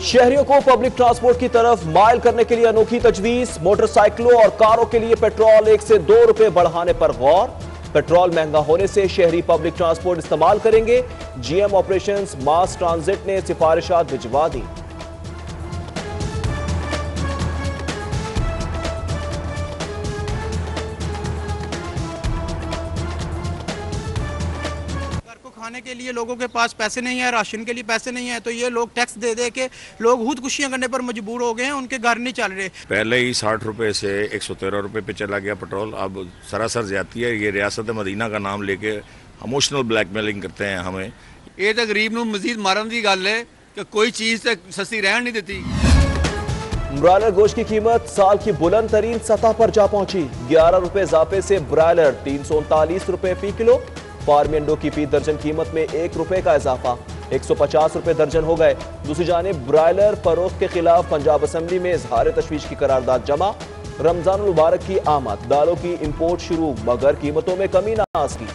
शहरियों को public transport की तरफ माइल करने के लिए अनोखी तजवीज। मोटरसाइकिलों और कारों के लिए पेट्रोल 1 से 2 रुपए बढ़ाने पर गौर। पेट्रोल महंगा होने से शहरी पब्लिक ट्रांसपोर्ट इस्तेमाल करेंगे। जीएम ऑपरेशंस मास ट्रांजिट ने सिफारिशात भिजवा दी। खाने के लिए लोगों के पास पैसे नहीं है, राशन के लिए पैसे नहीं है, तो ये लोग टैक्स दे दे के लोग खुदकुशियां करने पर मजबूर हो गए हैं। उनके घर नहीं चल रहे। पहले ही 60 रुपए से 113 रुपए पे चला गया पेट्रोल। अब सरासर ज्यादती है। ये रियासत मदीना का नाम लेके इमोशनल ब्लैकमेलिंग करते हैं हमें। ये तो गरीब नूं मजीद मारन की गल है कि कोई चीज तो सस्ती रहन नहीं देती। ब्रायलर गोश्त की कीमत साल की बुलंद तरीन सतह पर जा पहुंची। 11 रुपए इजाफे से ब्रायलर 339 रुपए फी किलो। फार्मी अंडों की फी दर्जन कीमत में 1 रुपए का इजाफा, 150 रुपए दर्जन हो गए। दूसरी जानिब ब्रायलर फरोख्त के खिलाफ पंजाब असेंबली में इजहार तशवीश की करारदाद जमा। रमजान मुबारक की आमद, दालों की इंपोर्ट शुरू, मगर कीमतों में कमी ना आ सकी।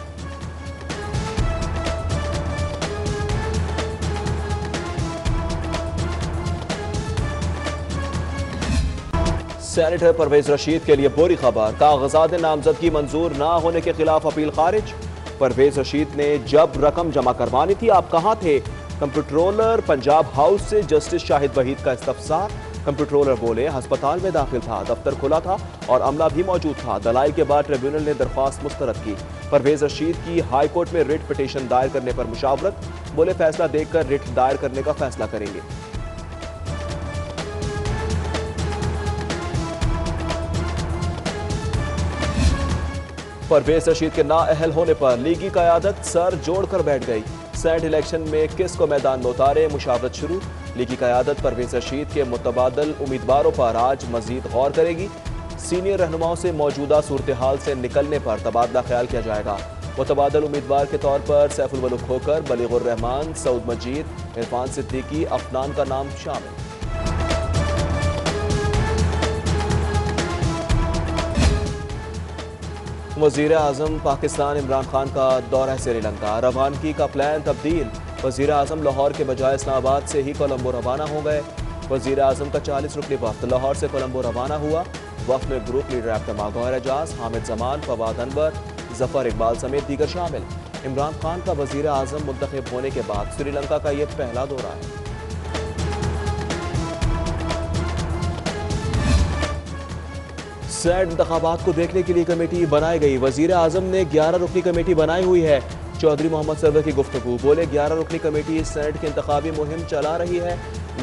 सेनेटर परवेज रशीद के लिए बुरी खबर। कागजात नामजदगी मंजूर ना होने के खिलाफ अपील खारिज। परवेज रशीद ने जब रकम जमा करवानी थी आप कहां थे? कंप्यूटरोलर पंजाब हाउस से जस्टिस शाहिद वहीद का इस्तफसार। कंप्यूटरोलर बोले हस्पताल में दाखिल था, दफ्तर खुला था और अमला भी मौजूद था। दलाइल के बाद ट्रिब्यूनल ने दरख्वास्त मुस्तरद की। परवेज रशीद की हाई कोर्ट में रिट पिटीशन दायर करने पर मुशावरत। बोले फैसला देखकर रिट दायर करने का फैसला करेंगे। परवेज रशीद के नाअहल होने पर लीगी क़यादत सर जोड़कर बैठ गई। सेनेट इलेक्शन में किस को मैदान में उतारे, मुशावरत शुरू। लीगी क़यादत परवेज रशीद के मुतबादल उम्मीदवारों पर आज मजीद गौर करेगी। सीनियर रहनुमाओं से मौजूदा सूरत हाल से निकलने पर तबादला ख्याल किया जाएगा। मुतबादल उम्मीदवार के तौर पर सैफुल मलूक खोकर, बलीगुर रहमान, सऊद मजीद, इरफान सिद्दीकी, अफनान का नाम शामिल। वज़ीर आज़म पाकिस्तान इमरान खान का दौरा श्रीलंका। रवानगी का प्लान तब्दील। वज़ीर आज़म लाहौर के बजाय इस्लामाबाद से ही कोलंबो रवाना हो गए। वज़ीर आज़म का 40 रुकनी वफ्द लाहौर से कोलंबो रवाना हुआ। वफ्द में ग्रुप लीडर एब्टमा गौहर एजाज, हामिद जमान, फवाद अनवर, जफर इकबाल समेत दीगर शामिल। इमरान खान का वज़ीर आज़म मुंतखब होने के बाद श्रीलंका का यह पहला दौरा है। सेनेट इंतखाबात को देखने के लिए कमेटी बनाई गई। वजीर आजम ने 11 रुकनी कमेटी बनाई हुई है। चौधरी मोहम्मद सरवर की गुफ्तगू। बोले 11 रुकनी कमेटी सेनेट की इंतखाबी मुहिम चला रही है।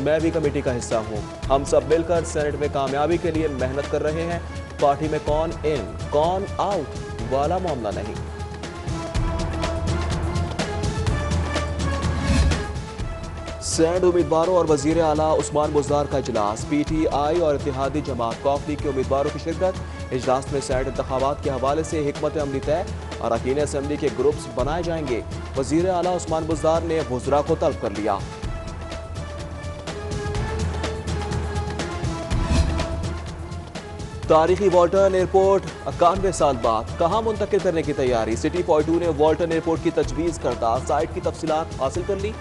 मैं भी कमेटी का हिस्सा हूँ। हम सब मिलकर सेनेट में कामयाबी के लिए मेहनत कर रहे हैं। पार्टी में कौन इन कौन आउट वाला मामला नहीं। सेनेट उम्मीदवारों और वजीर आला उस्मान बुज़दार का इजलास। PTI और इत्तेहादी जमात कौफ लीग के उम्मीदवारों की शिरकत। इजलास में सेनेट इंतखाबात के हवाले से हिकमत अमली तय। अरकान असेंबली के ग्रुप्स बनाए जाएंगे। वजीर आला उस्मान बुज़दार ने वुज़रा को तलब कर लिया। तारीखी वॉल्टन एयरपोर्ट 91 साल बाद कहां मुंतकिल करने की तैयारी। सिटी 42 ने वॉल्टन एयरपोर्ट की तजवीज़ करदा साइट की तफसीलात हासिल कर ली।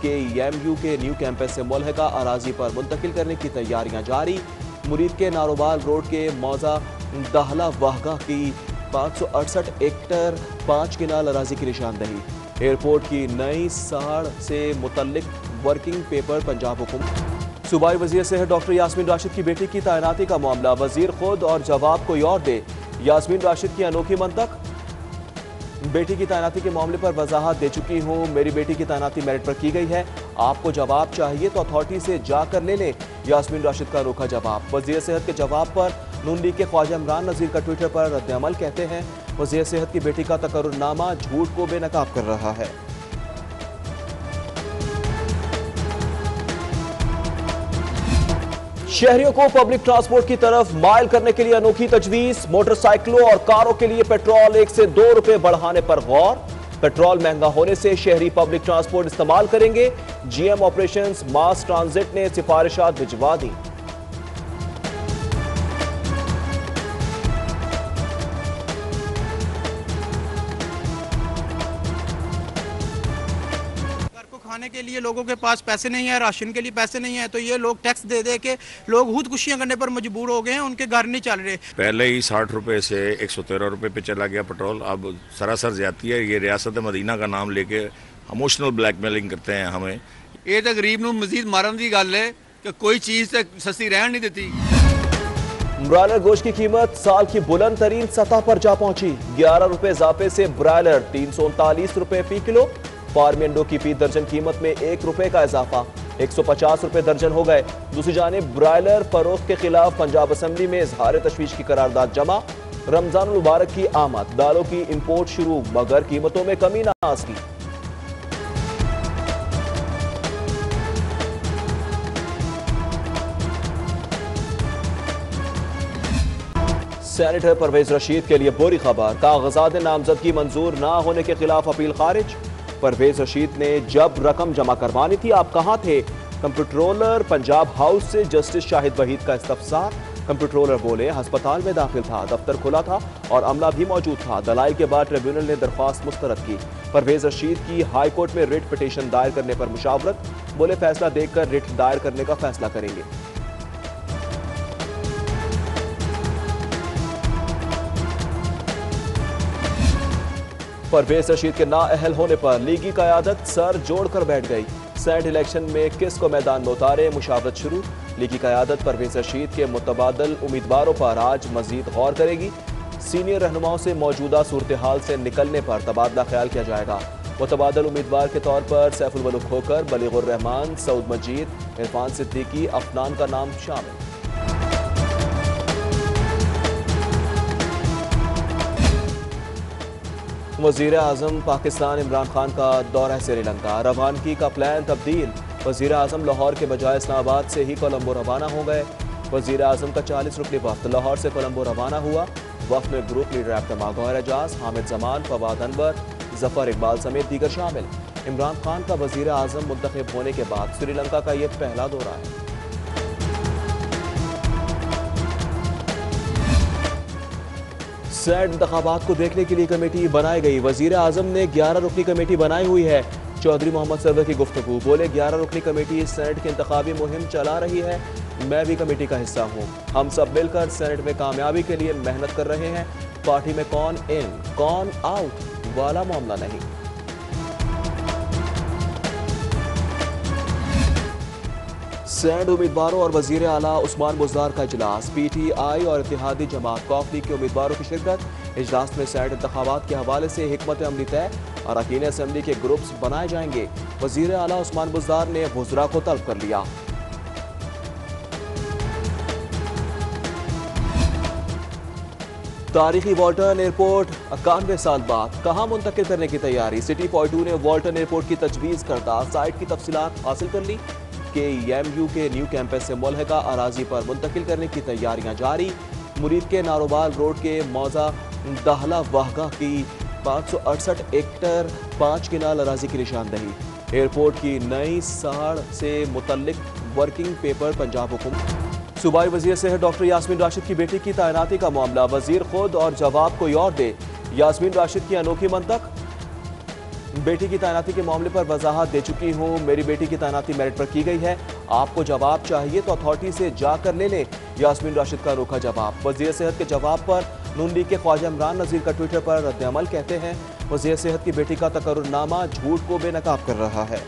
KEMU के न्यू कैंपस से मुल्हका अराजी पर मुंतकिल करने की तैयारियां जारी। मुरीद के नारोबाल रोड के मौजा दाहला वाहगा की 568 एकड़ 5 किनाल अराजी की निशानदही। एयरपोर्ट की नई साड़ से मुतल्लिक वर्किंग पेपर पंजाब हुकूमत। सूबाई वजीर सेहत डॉक्टर यास्मीन राशिद की बेटी की तैनाती का मामला। वजीर खुद और जवाब कोई और दे। यास्मीन राशिद की अनोखी मंतक। बेटी की तैनाती के मामले पर वजाहत दे चुकी हूँ। मेरी बेटी की तैनाती मेरिट पर की गई है। आपको जवाब चाहिए तो अथॉरिटी से जाकर ले लें। यास्मीन राशिद का रोका जवाब। वजीर सेहत के जवाब पर नून लीग के ख्वाजा इमरान नज़ीर का ट्विटर पर रद्द-ए-अमल। कहते हैं वजीर सेहत की बेटी का तकर्रुरनामा झूठ को बेनकाब कर रहा है। शहरियों को पब्लिक ट्रांसपोर्ट की तरफ माइल करने के लिए अनोखी तजवीज। मोटरसाइकिलों और कारों के लिए पेट्रोल 1 से 2 रुपए बढ़ाने पर गौर। पेट्रोल महंगा होने से शहरी पब्लिक ट्रांसपोर्ट इस्तेमाल करेंगे। जीएम ऑपरेशंस मास ट्रांजिट ने सिफारिशात भिजवा दी। खाने के लिए लोगों के पास पैसे नहीं है, राशन के लिए पैसे नहीं है, तो ये लोग टैक्स दे दे के लोग खुदकुशियां करने पर मजबूर हो गए हैं, उनके घर नहीं चल रहे। पहले ही 60 रुपए से 113 रुपए पे चला गया पेट्रोल, अब सरासर ज्यादती है। ये रियासत मदीना का नाम लेके इमोशनल ब्लैकमेलिंग करते हैं हमें। ਇਹ ਤਾਂ ਗਰੀਬ ਨੂੰ ਮਜ਼ੀਦ ਮਾਰਨ ਦੀ ਗੱਲ ਹੈ ਕਿ ਕੋਈ ਚੀਜ਼ ਤੇ ਸਸਤੀ ਰਹਿਣ ਨਹੀਂ ਦਿੱਤੀ। ब्रायलर गोश्त की कीमत साल की बुलंद तरीन सतह पर जा पहुंची। 11 रुपए इजाफे से ब्रायलर 339 रुपए फी किलो। फार्मी अंडों की फी दर्जन कीमत में 1 रुपए का इजाफा, 150 रुपए दर्जन हो गए। दूसरी जानिब ब्रायलर फरोख्त के खिलाफ पंजाब असेंबली में इजहार तशवीश की करारदाद जमा। रमजान मुबारक की आमद, दालों की इंपोर्ट शुरू, मगर कीमतों में कमी न आ सकी। सेनेटर परवेज रशीद के लिए बुरी खबर, कागजात नामजदगी मंजूर ना होने के खिलाफ अपील खारिज। परवेज रशीद ने जब रकम जमा करवानी थी आप कहां थे? कंप्यूटरोलर पंजाब हाउस से जस्टिस शाहिद वहीद का इस्तफसार। कंप्यूटरोलर बोले हस्पताल में दाखिल था, दफ्तर खुला था और अमला भी मौजूद था। दलाइल के बाद ट्रिब्यूनल ने दरख्वास्त मुस्तरद की। परवेज रशीद की हाई कोर्ट में रिट पिटीशन दायर करने पर मुशावरत, बोले फैसला देखकर रिट दायर करने का फैसला करेंगे। परवेज रशीद के नाअहल होने पर लीगी क़यादत सर जोड़कर बैठ गई। सेनेट इलेक्शन में किसको मैदान में उतारे, मुशावरत शुरू। लीगी क़यादत परवेज रशीद के मुतबादल उम्मीदवारों पर आज मजीद गौर करेगी। सीनियर रहनुमाओं से मौजूदा सूरत हाल से निकलने पर तबादला ख्याल किया जाएगा। मुतबादल उम्मीदवार के तौर पर सैफुल मलूक खोकर, बलीगुर रहमान, सऊद मजीद, इरफान सिद्दीकी, अफनान का नाम शामिल। वज़ीर आज़म पाकिस्तान इमरान खान का दौरा श्रीलंका, रवानगी का प्लान तब्दील। वज़ीर आज़म लाहौर के बजाय इस्लामाबाद से ही कोलंबो रवाना हो गए। वज़ीर आज़म का 40 रुकनी वफ्द लाहौर से कोलंबो रवाना हुआ। वफ्द में ग्रुप लीडर एब्टमा गौहर एजाज, हामिद जमान, फवाद अनवर, जफर इकबाल समेत दीगर शामिल। इमरान खान का वज़ीर आज़म मुंतखब होने के बाद श्रीलंका का यह पहला दौरा है। सेनेट इंतखाबात को देखने के लिए कमेटी बनाई गई। वजीर आजम ने 11 रुकनी कमेटी बनाई हुई है। चौधरी मोहम्मद सरवर की गुफ्तगू, बोले 11 रुकनी कमेटी सेनेट की इंतखाबी मुहिम चला रही है, मैं भी कमेटी का हिस्सा हूँ। हम सब मिलकर सेनेट में कामयाबी के लिए मेहनत कर रहे हैं। पार्टी में कौन इन कौन आउट वाला मामला नहीं। सेनेट उम्मीदवारों और वजीर आला उस्मान बुज़दार का इजलास। PTI और इत्तेहादी जमात कौफ लीग के उम्मीदवारों की शिरकत। इजलास में सेनेट इंतखाबात के हवाले से हिकमत अमली तय, अरकान असेंबली के ग्रुप्स बनाए जाएंगे। वजीर आला उस्मान बुज़दार ने वुज़रा को तलब कर लिया। तारीखी वॉल्टन एयरपोर्ट 91 साल बाद कहां मुंतकिल करने की तैयारी। सिटी 42 ने वॉल्टन एयरपोर्ट की तजवीज़ करता साइट की तफसीलात हासिल कर ली। KEMU के न्यू कैंपस से मुल्हका अराजी पर मुंतकिल करने की तैयारियां जारी। मुरीद के नारोबाल रोड के मौजा दाहला वाहगा की 568 एकड़ 5 किनाल अराजी की निशानदही। एयरपोर्ट की नई साड़ से मुतल्लिक वर्किंग पेपर पंजाब हुकूमत। सूबाई वजीर सेहत डॉक्टर यास्मीन राशिद की बेटी की तैनाती का मामला, वजीर खुद और जवाब कोई और दे। यास्मीन राशिद की अनोखी मंतक, बेटी की तैनाती के मामले पर वजाहत दे चुकी हूँ। मेरी बेटी की तैनाती मेरिट पर की गई है। आपको जवाब चाहिए तो अथॉरिटी से जाकर ले लें। यास्मीन राशिद का रूखा जवाब। वजीर सेहत के जवाब पर नून लीग के ख्वाजा इमरान नज़ीर का ट्विटर पर रद्द अमल, कहते हैं वजीर सेहत की बेटी का तकर्रुरनामा झूठ को बेनकाब कर रहा है।